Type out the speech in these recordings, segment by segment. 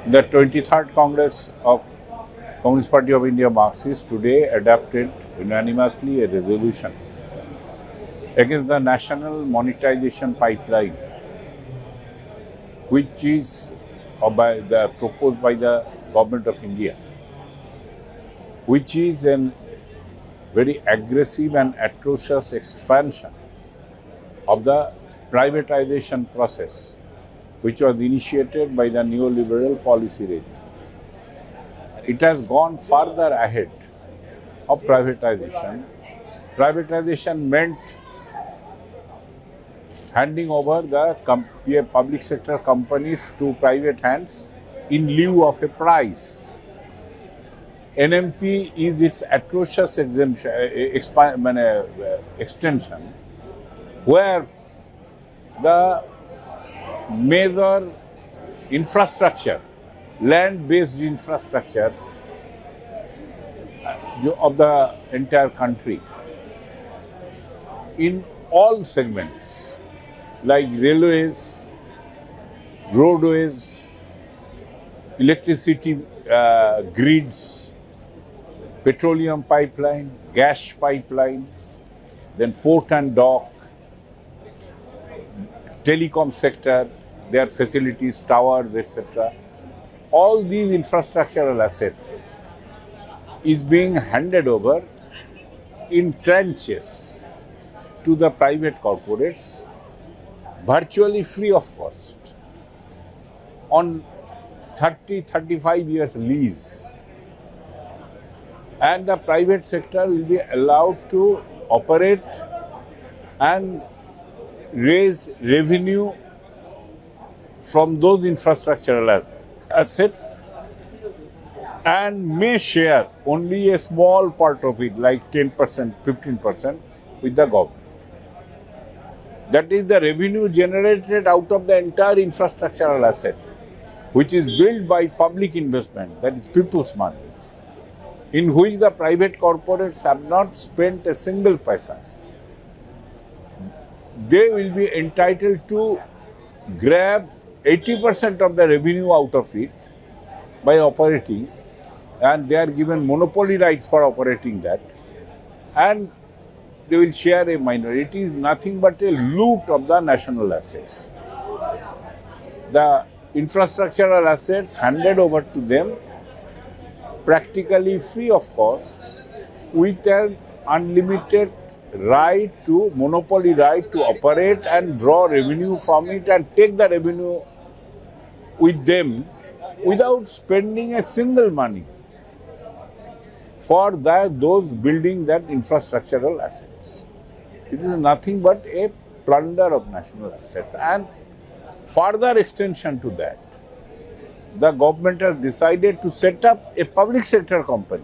The 23rd Congress of Communist Party of India Marxists today adopted unanimously a resolution against the national monetization pipeline, which is proposed by the government of India, which is a very aggressive and atrocious expansion of the privatization process, which was initiated by the neoliberal policy regime. It has gone further ahead of privatization. Privatization meant handing over the public sector companies to private hands in lieu of a price. NMP is its atrocious extension, where the major infrastructure, land-based infrastructure of the entire country in all segments, like railways, roadways, electricity grids, petroleum pipeline, gas pipeline, then port and dock, telecom sector, their facilities, towers, etc. All these infrastructural assets is being handed over in tranches to the private corporates, virtually free of cost, on 30-35 years lease. And the private sector will be allowed to operate and raise revenue from those infrastructural assets, and may share only a small part of it, like 10%, 15%, with the government. That is the revenue generated out of the entire infrastructural asset, which is built by public investment, that is people's money, in which the private corporates have not spent a single paisa. They will be entitled to grab 80% of the revenue out of it by operating, and they are given monopoly rights for operating that, and they will share a minority. It is nothing but a loot of the national assets. The infrastructural assets handed over to them practically free of cost, with an unlimited monopoly right to operate and draw revenue from it and take the revenue with them without spending a single money for those building that infrastructural assets. It is nothing but a plunder of national assets. And further extension to that, the government has decided to set up a public sector company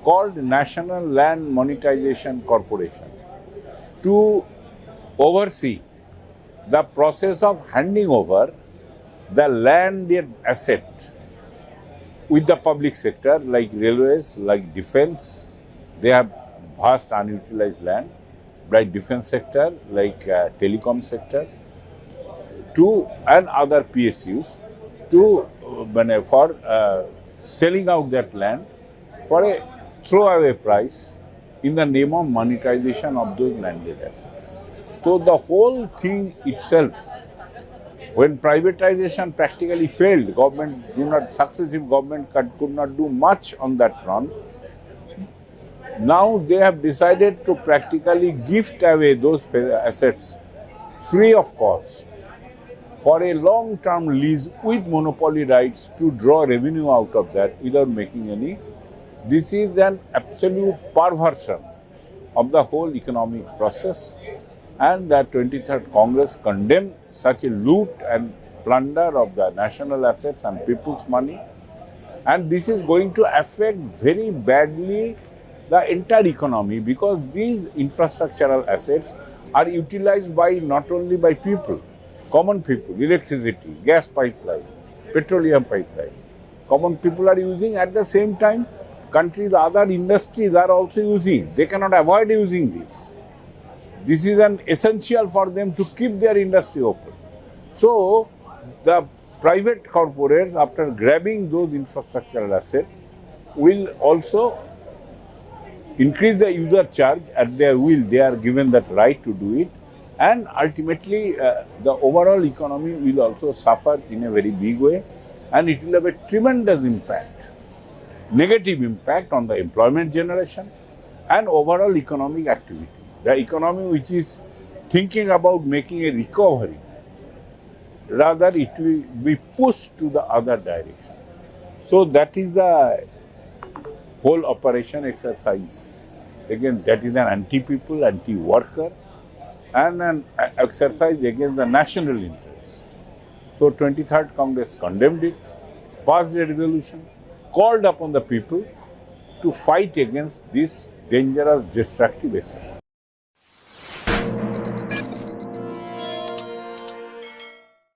called National Land Monetization Corporation to oversee the process of handing over the landed asset with the public sector, like railways, like defense. They have vast unutilized land, like defense sector, like telecom sector, and other PSUs for selling out that land for a throwaway price in the name of monetization of those landed assets. So the whole thing itself, when privatization practically failed, successive government could not do much on that front. Now they have decided to practically gift away those assets free of cost for a long-term lease with monopoly rights to draw revenue out of that without making any. This is an absolute perversion of the whole economic process, and the 23rd Congress condemned such a loot and plunder of the national assets and people's money. And this is going to affect very badly the entire economy, because these infrastructural assets are utilized not only by people, common people, electricity, gas pipeline, petroleum pipeline. Common people are using. At the same time, countries, other industries are also using. They cannot avoid using this. This is an essential for them to keep their industry open. So, the private corporates, after grabbing those infrastructural assets, will also increase the user charge at their will. They are given that right to do it. And ultimately, the overall economy will also suffer in a very big way. And it will have a tremendous impact, negative impact on the employment generation and overall economic activity. The economy which is thinking about making a recovery, rather it will be pushed to the other direction. So that is the whole operation exercise. Again, that is an anti-people, anti-worker, and an exercise against the national interest. So 23rd Congress condemned it, passed a resolution, called upon the people to fight against this dangerous, destructive exercise.